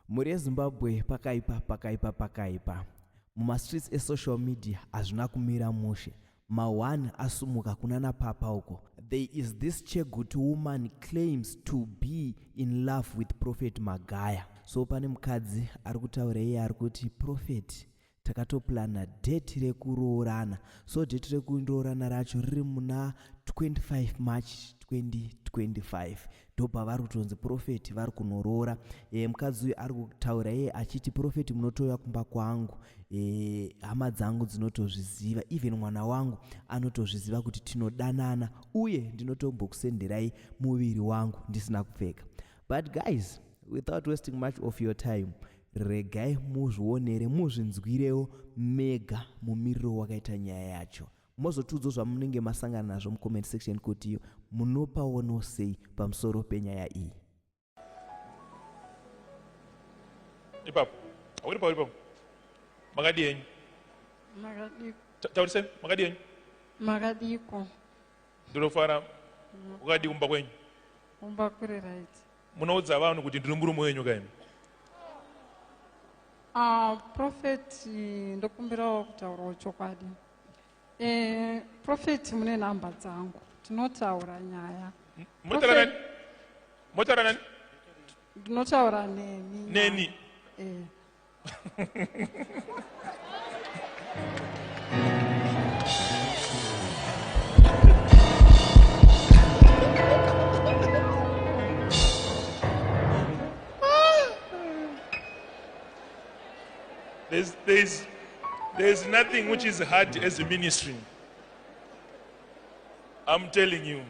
Muri Zimbabwe pakaipa. Muma streets e social media azvina kumira mushe. Mawan asumuka kunana papa uko. There is this Chegutu woman claims to be in love with Prophet Magaya. So pane mukadzi arikutaura iye arikuti Prophet takatoplana date rekuroorana. So date rekuroorana racho riri muna 25 March 2025. Ndopa vari kutonzi Prophet vari kunoroora. Mukadzi uyu ari kutaura iye achiti Prophet munotouya kumba kwangu. Hama dzangu dzinotozviziva, even mwana wangu anotozviziva kuti tinodanana uye ndinotombokusenderai muviri wangu ndisina kupfeka. But guys, without wasting much of your time, regai muzvionere muzvinzwirewo mega mumiriro wakaita nyaya yacho. Mozotudzo zvamunenge masangana nazvo mucomment section kuti munopaono sei pamusoro penyaya iyi. Ipapo awiripo Magadieni. Taurise Magadieni. Magadiko. Ndinofara ukadi kumba kwenyu. Kumba kuri right. Munoudza vanhu kuti ndiri murume wenyu kaini. Prophet ndokumbirawo kutaurawo chokwadi. Prophet mune namba dzangu. Tinotaura nyaya. Motaura nani? Ndinotaura neni. Neni. There's nothing which is hard as a ministry. I'm telling you.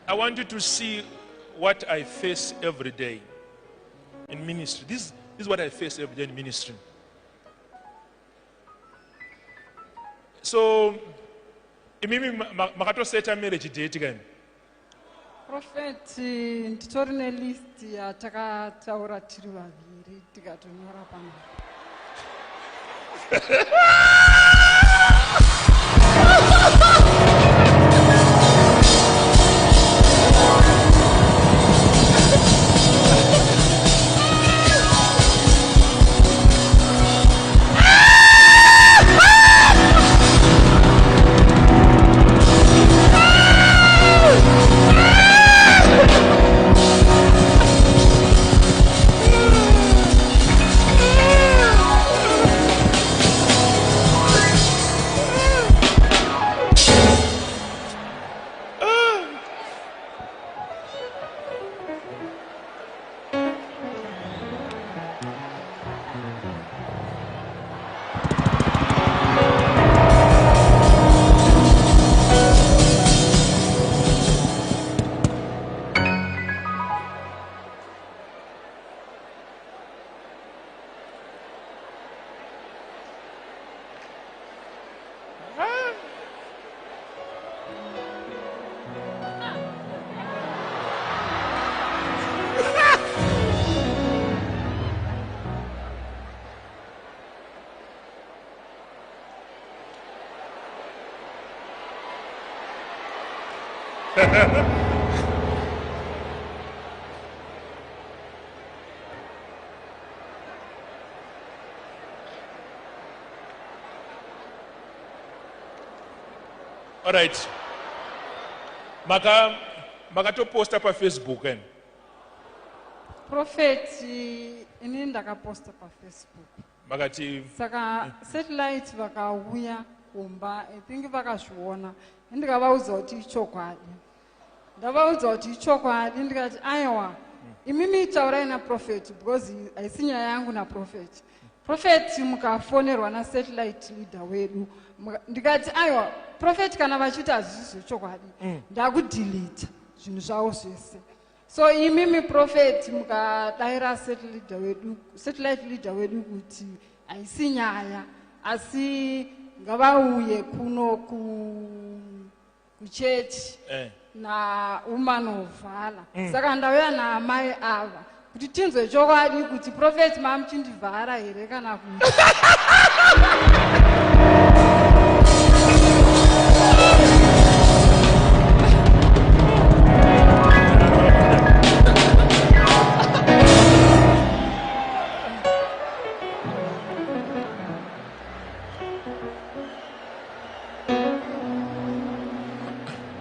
I want you to see what I face every day in ministry. This is what I face every day in ministry. So, imimi makato seta marriage date again. Prophet nditorine list ya takataura tiri vaviri tikatonyora pano. All right. Makato posta pa Facebook and Prophet ini ndakaposta pa Facebook. Magati Saka satellite vakauya kumba I think vakazviona ndikavaudza kuti ichokwadi. Ndavaudza kuti ichokwadi ndikati aiwa imimi taurai na prophet because haisi nyaya yangu na prophet. Prophet mukafonerwa na satellite leader wedu ndikati aiwa prophet kana vachiti hazvisi chokwadi ndakudelete zvinhu zvavo zvese. So imimi prophet mukadaira satellite leader wedu kuti haisi nyaya asi ngavauye kuno kuchechi naumanovala. Saka ndauya naamai ava kuti tinzwe chokwadi kuti profeti mamuchindivhara here kana kuti.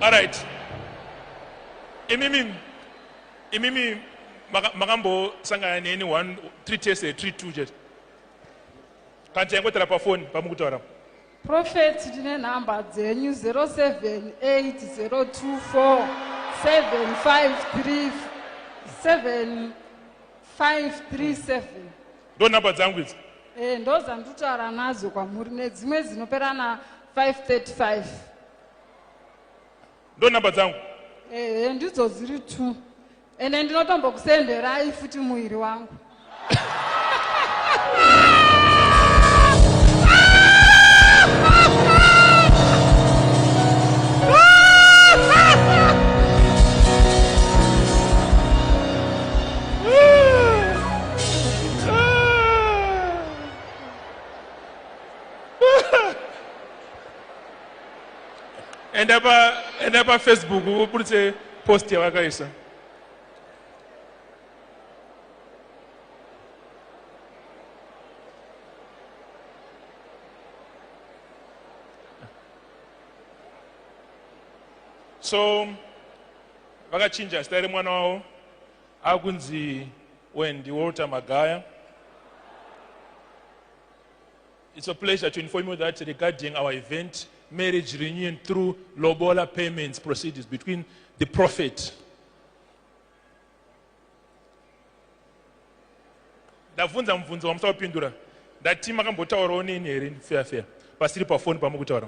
All right. Imimi magambo sanga nini 1 3 tests 3 2 jet. Kanti yango tela pa phone pamukutara. Prophet dine number dzenyu 0780247537. Ndo number dzangu idzi. Ndo dzandutaura nadzo kwamuri nedzimwe dzinopera na 535. Ndo number dzangu. Ndidzo dziri 2. Ene ndinotombokusenderai futi muiri wangu. And apa Facebook uputse post yavakaisa. So vakachinja zita remwana wavo akunzi Walter Magaya. It's a pleasure to inform you that regarding our event, marriage reunion through lobola payments proceedings between the prophet. Ndavunza mvunzo wamusawapindura. Ndati makambotaurawo nini here fair. Pasiri pa phone pamukutaura.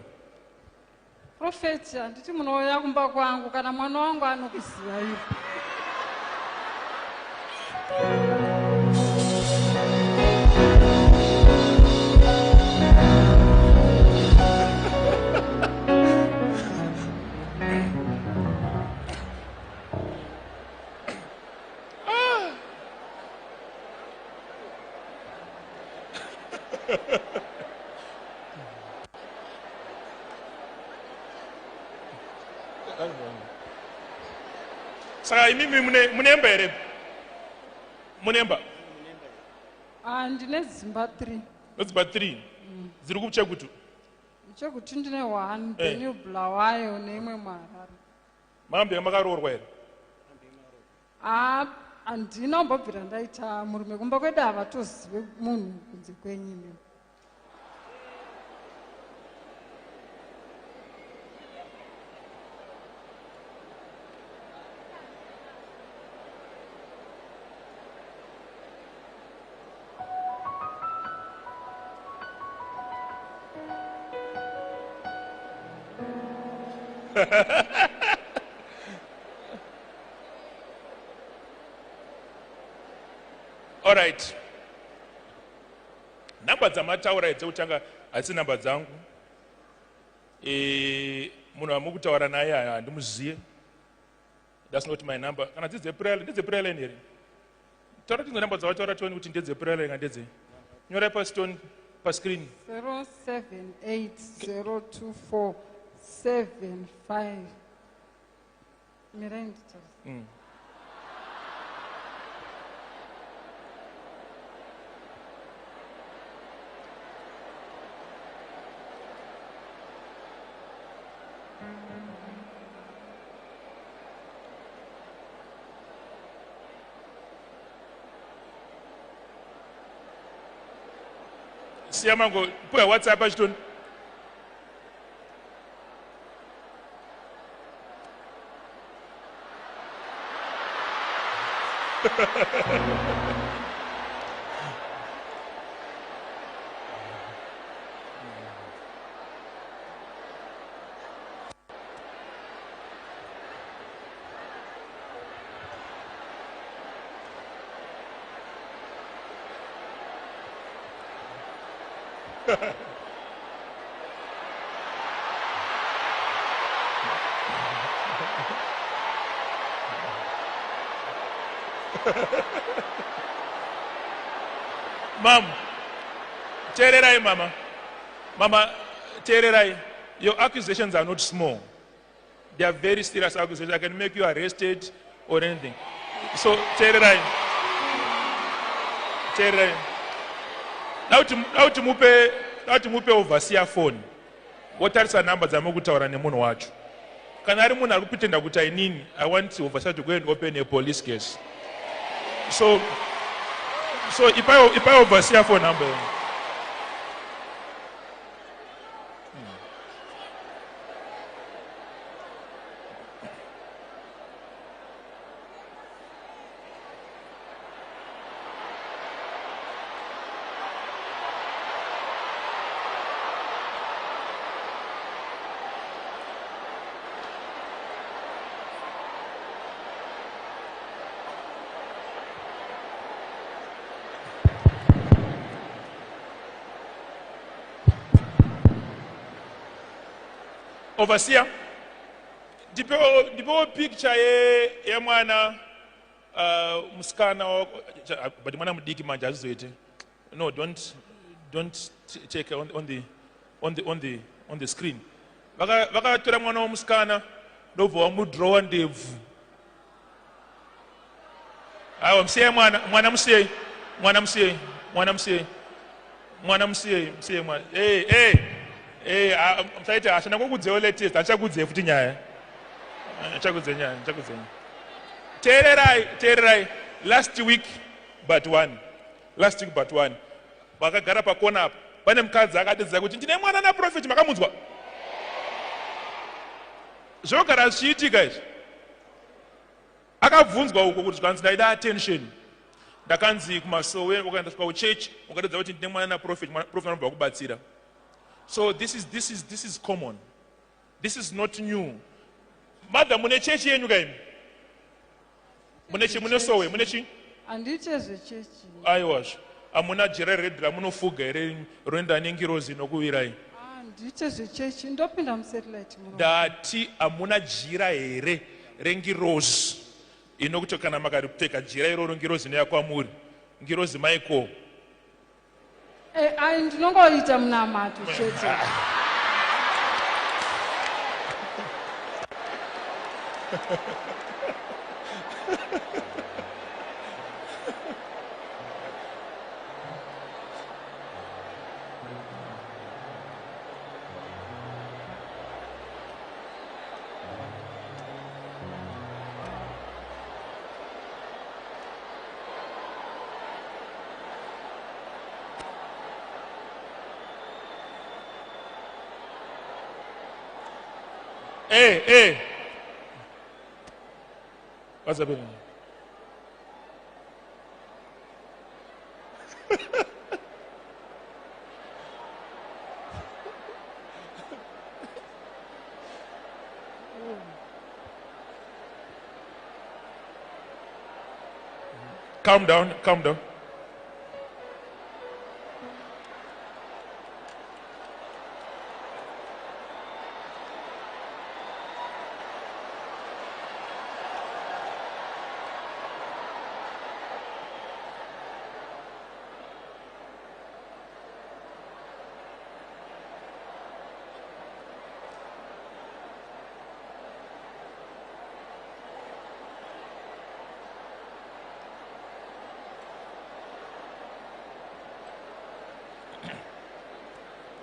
Prophet, handiti munouya kumba kwangu kana mwana wangu anokuziva ivo. Saka imimi munemba here? Munemba? Ndine dzimba 3. Dzimba 3? Ziri kuchekutu? Chekutu ndine 1, Benue Bulawayo neimwe Marara. Makambira makaroorwa here? Handina kumbobvira ndaita murume kumba kwedu havatozive munhu kunze kwenyini. All right. Namba dzamataura dzekutanga hadzisi namba dzangu. Munhu wamukutaura naye handimuziye. That's not my number. Kana ndedzeprayer line here. Taura kuti namba dzawataura tione kuti ndedzeprayer line ndedze. Nyora pa stone pa screen. 07802475. Miranda. Siyamango, put a WhatsApp ashton. Mom, tererai, mama. Mama, tererai. Your accusations are not small. They are very serious accusations. I can make you arrested or anything. So, tererai. Tererai. Now to mupe overseer phone. What are the numbers I'm going to tell you? Watch. Can I remember pretend that I want the overseer to go and open a police case. So if I overseer phone number. Overseer, ndipo picture ye mwana muskana but mwana mudiki manja azizoite. No, don't check on the screen. Vakatora mwana womuskana ndobva wamudrawa ndebvu. Awa msiye mwana msiye mwana. Msaite ashana kukudzewo latest achakudze futi nyaya. Achakudze. Tererai last week but one. Vakagara pakona apa. Pane mukadzi akatidza kuti ndine mwana naprofit makamunzwa. Zvogara zvichiitika izvi. Akabvunzwa uko kuti zvanzi ndaida attention. Ndakanzi kumasowe ukaenda kuchurch ukatidza kuti ndine mwana naprofit anobva kubatsira. So this is common. This is not new. Mother, mune church yenyu kaimi? Mune sowe, mune chi? Andite church. Aiwash. Amuna jira redra munofuga ere roenda nengirozi nokuwirai. Andite church ndopinda msatellite muno. Dati amuna jira ere rengirozi. Inokuti kana makaripfeka jira iroro ngirozi neyakwamuri. Ngirozi maiko. Ndinongoita munamato chete. Hey. What's happening? Calm down.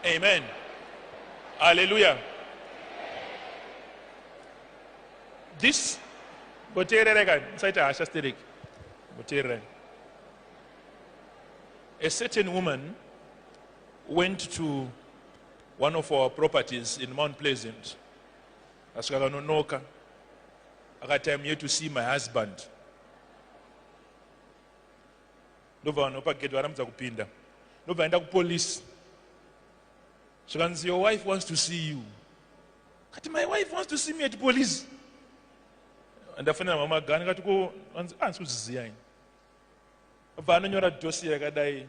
Amen. Hallelujah. This a certain woman went to one of our properties in Mount Pleasant. Asukanonoka. I'm here to see my husband. Nova nopa get waramza kupinda. Nova enda ku police. Your wife wants to see you. My wife wants to see me at the police. And I find mama gani katuko answer ziyain. Vana nyora dossier kadai.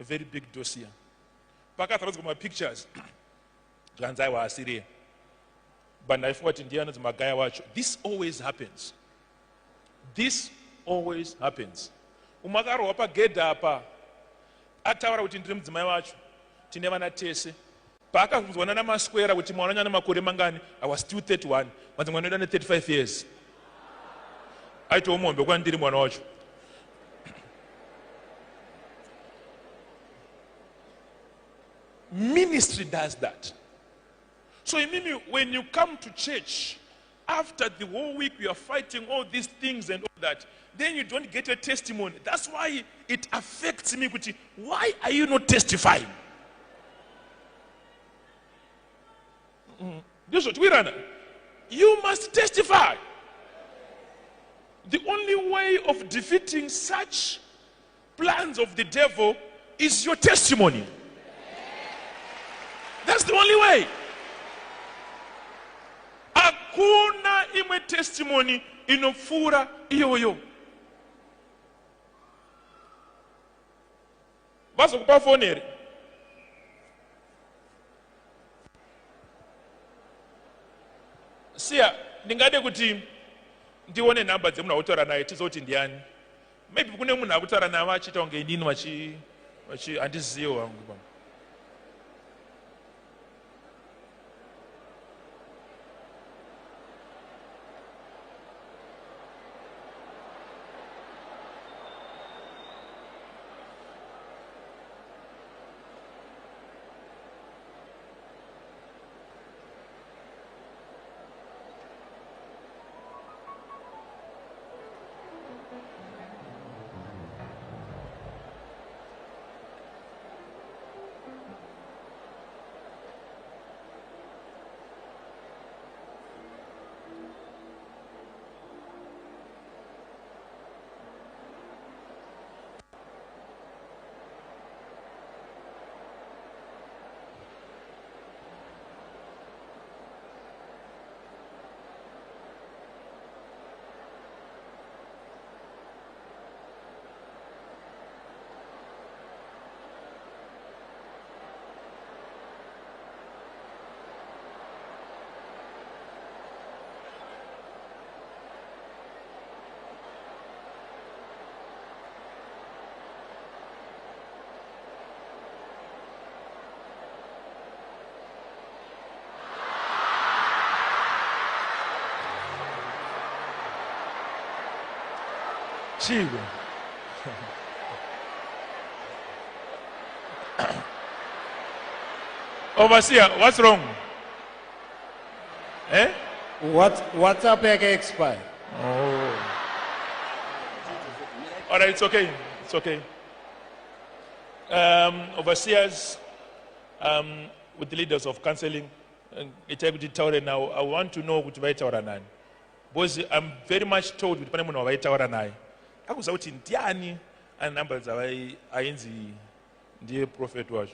A very big dossier. Paka throws my pictures. Ganzai wa asiri. But I forgot Indiana's Magaya watch. This always happens. This always happens. Umakarohwa pagedha apa ataura kuti ndiri mudzimai wacho tine vana tese. Paakabvunzwana namaswera kuti mwana wanyana makore mangani, I was still 31, manzi mwana wedu ane 35 years. Aitowo muhombe kwa ndiri mwana wacho. Ministry does that. So when you come to church, after the whole week you are fighting all these things and all that, then you don't get a testimony. That's why it affects me. Why are you not testifying? This is what we're on. You must testify. The only way of defeating such plans of the devil is your testimony. That's the only way. Hakuna imwe testimony inofura iyoyo. Vazokupa phone here. Siya, ndingade kuti ndione namba dzemuna kutaura naye tizoti ndiani. Maybe kune munhu akutaura naye vachita kunge inini vachi handizivi wangu. Chigo. Overseer, what's wrong? Eh? What's up, expire? Oh. All right, it's okay. It's okay. Overseers, with the leaders of counseling, now, I want to know what because I'm very much told with Hanzi and numbers of Hanzi, the prophet was.